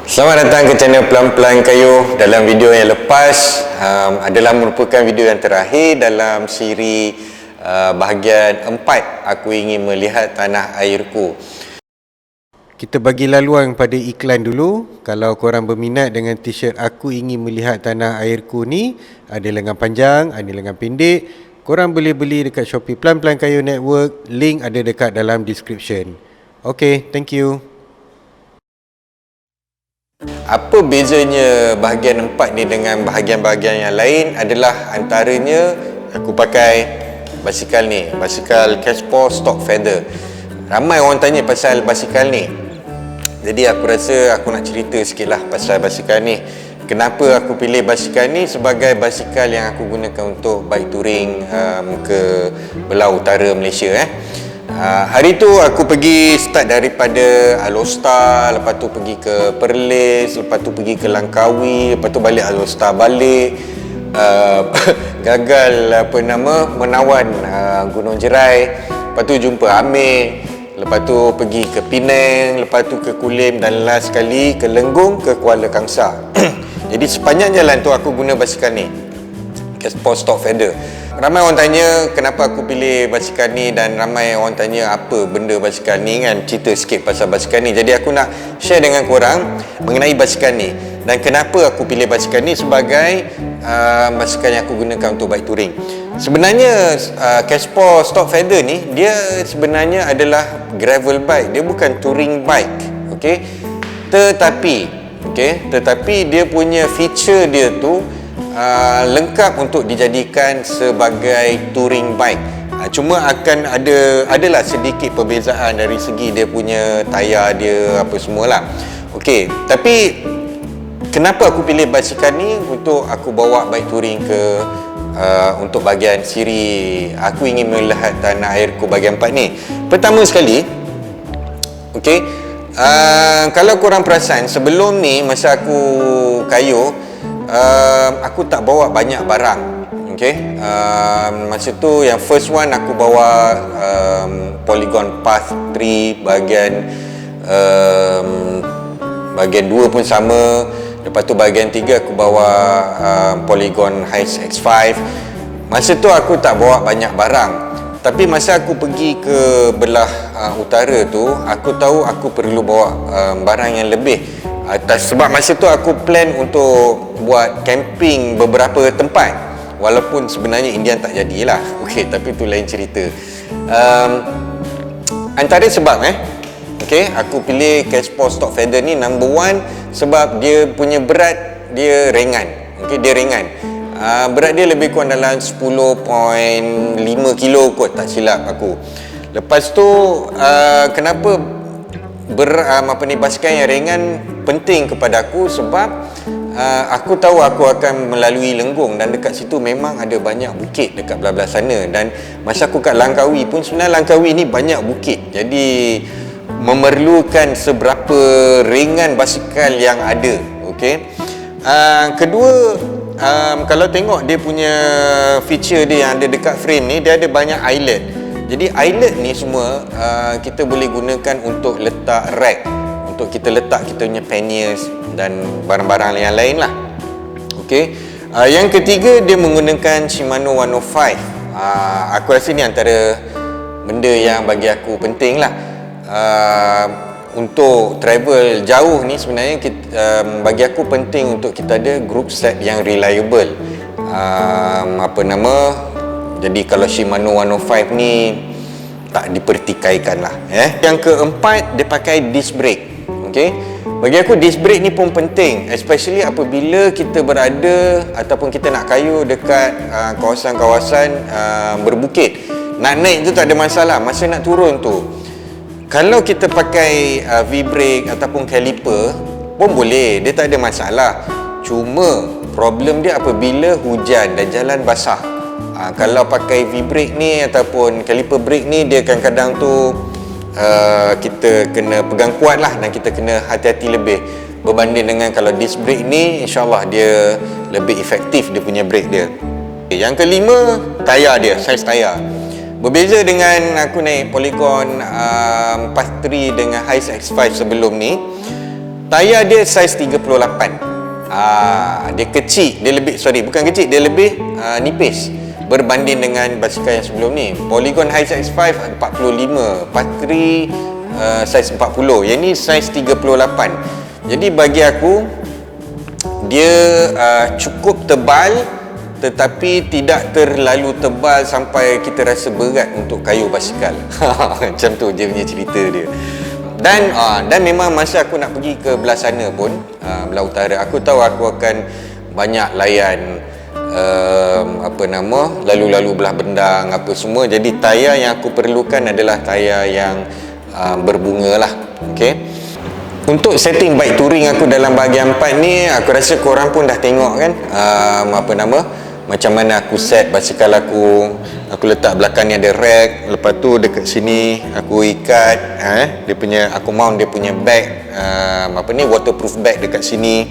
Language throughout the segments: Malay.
Selamat datang ke channel Pelan-Pelan Kayu. Dalam video yang lepas adalah merupakan video yang terakhir dalam siri bahagian 4. Aku ingin melihat tanah airku. Kita bagi laluan pada iklan dulu. Kalau korang berminat dengan t-shirt Aku Ingin Melihat Tanah Airku ni, ada lengan panjang, ada lengan pendek, korang boleh beli dekat Shopee Pelan-Pelan Kayu Network. Link ada dekat dalam description. Okay, thank you. Apa bezanya bahagian 4 ni dengan bahagian-bahagian yang lain adalah antaranya aku pakai basikal ni, basikal Casper Stock Feather. Ramai orang tanya pasal basikal ni. Jadi aku rasa aku nak cerita sikit lah pasal basikal ni. Kenapa aku pilih basikal ni sebagai basikal yang aku gunakan untuk bike touring ke belah utara Malaysia. Hari tu aku pergi start daripada Alostar, lepas tu pergi ke Perlis, lepas tu pergi ke Langkawi, lepas tu balik Alostar balik. Gagal menawan Gunung Jerai, lepas tu jumpa Amir, lepas tu pergi ke Penang, lepas tu ke Kulim, dan last sekali ke Lenggong, ke Kuala Kangsar. Jadi sepanjang jalan tu aku guna basikal ni, Casper Stock Feather. Ramai orang tanya kenapa aku pilih basikal ni, dan ramai orang tanya apa benda basikal ni kan. Cerita sikit pasal basikal ni. Jadi aku nak share dengan korang mengenai basikal ni dan kenapa aku pilih basikal ni sebagai basikal yang aku gunakan untuk bike touring. Sebenarnya Casper Stock Feather ni dia sebenarnya adalah gravel bike, dia bukan touring bike. Okey. Tetapi dia punya feature dia tu lengkap untuk dijadikan sebagai touring bike. Cuma akan adalah sedikit perbezaan dari segi dia punya tayar dia apa semualah. Okey, tapi kenapa aku pilih basikal ni untuk aku bawa bike touring ke untuk bahagian siri Aku Ingin Melihat Tanah Airku bahagian 4 ni. Pertama sekali, okey, kalau korang perasan sebelum ni masa aku kayuh, aku tak bawa banyak barang. Okay, masa tu yang first one aku bawa Polygon Path 3 bahagian 2 pun sama. Lepas tu bahagian 3 aku bawa Polygon Hiace X5. Masa tu aku tak bawa banyak barang. Tapi masa aku pergi ke belah utara tu, aku tahu aku perlu bawa barang yang lebih. Sebab masa tu aku plan untuk buat camping beberapa tempat, walaupun sebenarnya Indian tak jadilah. Okey, tapi tu lain cerita. Antara sebab okey, aku pilih Casper Stock Feather ni number one sebab dia punya berat dia ringan. Okey, dia ringan. Berat dia lebih kurang dalam 10.5 kilo kot, tak silap aku. Lepas tu kenapa basikal yang ringan penting kepada aku sebab aku tahu aku akan melalui Lenggong, dan dekat situ memang ada banyak bukit dekat belah-belah sana. Dan masa aku kat Langkawi pun sebenarnya Langkawi ni banyak bukit, jadi memerlukan seberapa ringan basikal yang ada. Okey. Kedua, kalau tengok dia punya feature dia yang ada dekat frame ni, dia ada banyak eyelet. Jadi eyelet ni semua kita boleh gunakan untuk letak rack, untuk kita letak kita punya panniers dan barang-barang yang lain lah. Okey. Yang ketiga, dia menggunakan Shimano 105. Aku rasa ni antara benda yang bagi aku penting lah. Untuk travel jauh ni sebenarnya bagi aku penting untuk kita ada group set yang reliable. Jadi kalau Shimano 105 ni tak dipertikaikan lah. Yang keempat, dia pakai disc brake. Okay? Bagi aku disc brake ni pun penting, especially apabila kita berada ataupun kita nak kayuh dekat kawasan-kawasan berbukit. Nak naik tu tak ada masalah, masa nak turun tu kalau kita pakai V-brake ataupun caliper pun boleh, dia tak ada masalah. Cuma problem dia apabila hujan dan jalan basah. Kalau pakai V-brake ni ataupun caliper brake ni, dia kadang-kadang tu kita kena pegang kuat lah, dan kita kena hati-hati lebih berbanding dengan kalau disc brake ni, insyaAllah dia lebih efektif dia punya brake dia. Yang kelima, tayar dia, saiz tayar. Berbeza dengan aku naik Polygon Path 3 dengan Hiace X5 sebelum ni, Tayar dia saiz 38. Dia kecil, dia lebih, bukan kecil, dia lebih nipis berbanding dengan basikal yang sebelum ni. Polygon High X5 45, Patri saiz 40. Yang ni saiz 38. Jadi bagi aku dia cukup tebal, tetapi tidak terlalu tebal sampai kita rasa berat untuk kayuh basikal. Macam tu je punya cerita dia. Dan memang masa aku nak pergi ke belah sana pun, belah utara, aku tahu aku akan banyak layan lalu-lalu belah Bendang apa semua. Jadi tayar yang aku perlukan adalah tayar yang berbunga lah. Okay. Untuk setting bike touring aku dalam bahagian 4 ni, aku rasa korang pun dah tengok kan macam mana aku set basikal aku. Aku letak belakang ni ada rack, lepas tu dekat sini aku ikat dia punya, aku mount dia punya bag, waterproof bag dekat sini.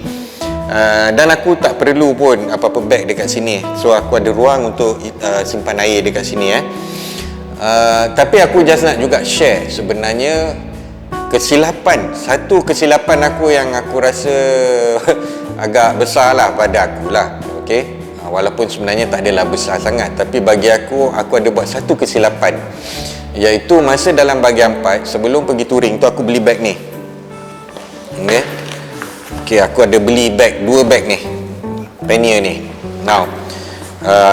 Dan aku tak perlu pun apa-apa bag dekat sini. So aku ada ruang untuk simpan air dekat sini tapi aku just nak juga share sebenarnya satu kesilapan aku yang aku rasa agak besar lah pada aku lah. Okay? Walaupun sebenarnya tak adalah besar sangat, tapi bagi aku ada buat satu kesilapan, iaitu masa dalam bahagian 4 sebelum pergi touring tu aku beli bag ni. Okay, aku ada beli bag, 2 bag ni, Pannier ni. Now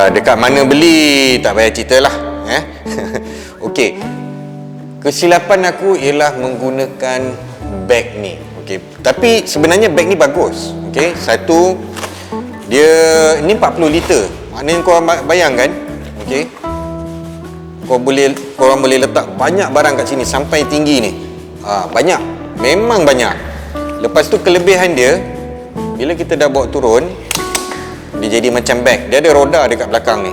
dekat mana beli tak payah cerita lah. Okay, kesilapan aku ialah menggunakan bag ni. Okay, tapi sebenarnya bag ni bagus. Okay, satu, dia ni 40 liter. Maknanya korang bayangkan, okay, korang boleh letak banyak barang kat sini sampai tinggi ni. Banyak, memang banyak. Lepas tu kelebihan dia, bila kita dah bawa turun, dia jadi macam bag. Dia ada roda dekat belakang ni.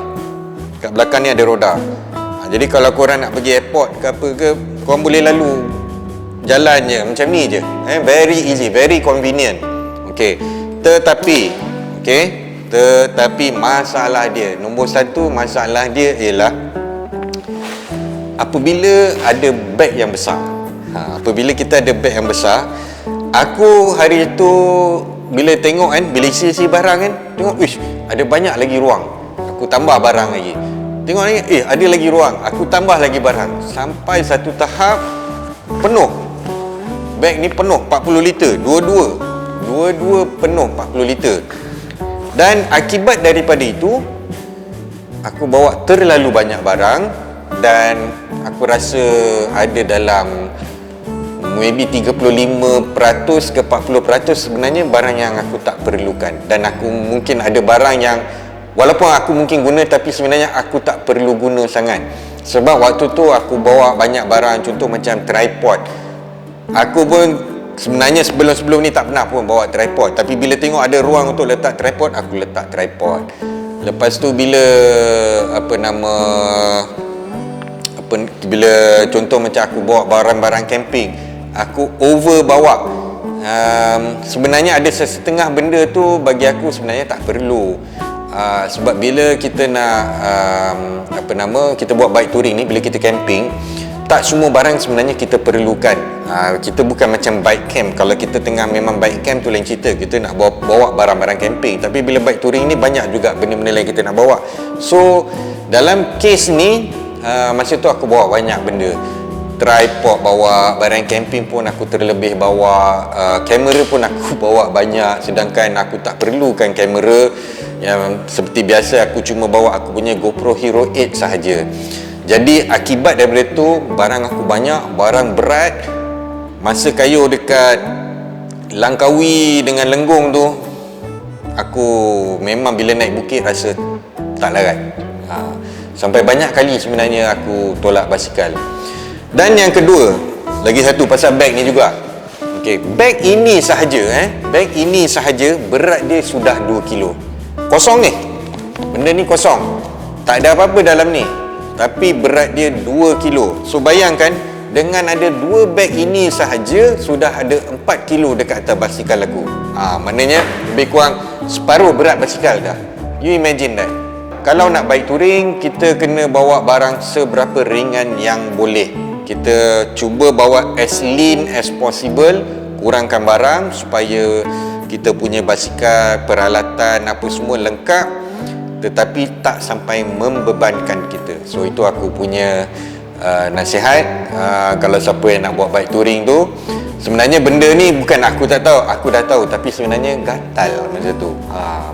Dekat belakang ni ada roda. Jadi kalau korang nak pergi airport ke apa ke, korang boleh lalu jalan je macam ni je. Very easy, very convenient. Okay, tetapi masalah dia, nombor satu masalah dia ialah apabila ada beg yang besar. Apabila kita ada beg yang besar, aku hari itu bila tengok kan, bila isi barang kan, tengok, ada banyak lagi ruang. Aku tambah barang lagi. Tengok lagi, ada lagi ruang. Aku tambah lagi barang. Sampai satu tahap penuh. Beg ni penuh 40 liter, dua-dua penuh 40 liter. Dan akibat daripada itu, aku bawa terlalu banyak barang dan aku rasa ada dalam maybe 35% ke 40% sebenarnya barang yang aku tak perlukan. Dan aku mungkin ada barang yang walaupun aku mungkin guna, tapi sebenarnya aku tak perlu guna sangat. Sebab waktu tu aku bawa banyak barang, contoh macam tripod. Aku pun sebenarnya sebelum ni tak pernah pun bawa tripod, tapi bila tengok ada ruang untuk letak tripod, aku letak tripod. Lepas tu bila bila contoh macam aku bawa barang-barang camping, aku over bawa. Sebenarnya ada setengah benda tu bagi aku sebenarnya tak perlu. Sebab bila kita nak kita buat bike touring ni, bila kita camping, tak semua barang sebenarnya kita perlukan. Kita bukan macam bike camp. Kalau kita tengah memang bike camp tu lain cerita, kita nak bawa barang-barang camping. Tapi bila bike touring ni banyak juga benda-benda lain kita nak bawa. So dalam kes ni masa tu aku bawa banyak benda. Tripod bawa, barang camping pun aku terlebih bawa, kamera pun aku bawa banyak, sedangkan aku tak perlukan kamera. Yang seperti biasa aku cuma bawa aku punya GoPro Hero 8 sahaja. Jadi akibat daripada tu, barang aku banyak, barang berat. Masa kayuh dekat Langkawi dengan Lenggong tu, aku memang bila naik bukit rasa tak larat. Sampai banyak kali sebenarnya aku tolak basikal. Dan yang kedua, lagi satu pasal beg ni juga. Okey, beg ini sahaja beg ini sahaja berat dia sudah 2 kilo. Kosong ni. Benda ni kosong. Tak ada apa-apa dalam ni. Tapi berat dia 2 kilo. So bayangkan, dengan ada 2 beg ini sahaja sudah ada 4 kilo dekat atas basikal aku. Maknanya lebih kurang separuh berat basikal dah. You imagine that. Kalau nak bike touring, kita kena bawa barang seberapa ringan yang boleh. Kita cuba bawa as lean as possible kurangkan barang supaya kita punya basikal, peralatan apa semua lengkap, tetapi tak sampai membebankan kita. So itu aku punya nasihat. Kalau siapa yang nak buat bike touring tu, sebenarnya benda ni bukan aku tak tahu, aku dah tahu, tapi sebenarnya gatal macam tu.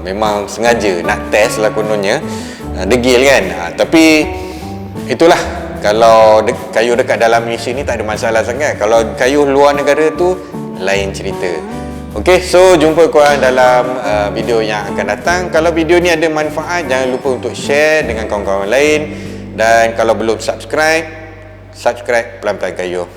Memang sengaja nak test lah kononnya, degil kan. Tapi itulah, kalau kayuh dekat dalam Malaysia ni tak ada masalah sangat. Kalau kayuh luar negara tu lain cerita. Okey, so jumpa korang dalam video yang akan datang. Kalau video ni ada manfaat, jangan lupa untuk share dengan kawan-kawan lain. Dan kalau belum subscribe, pelan-pelan kayuh.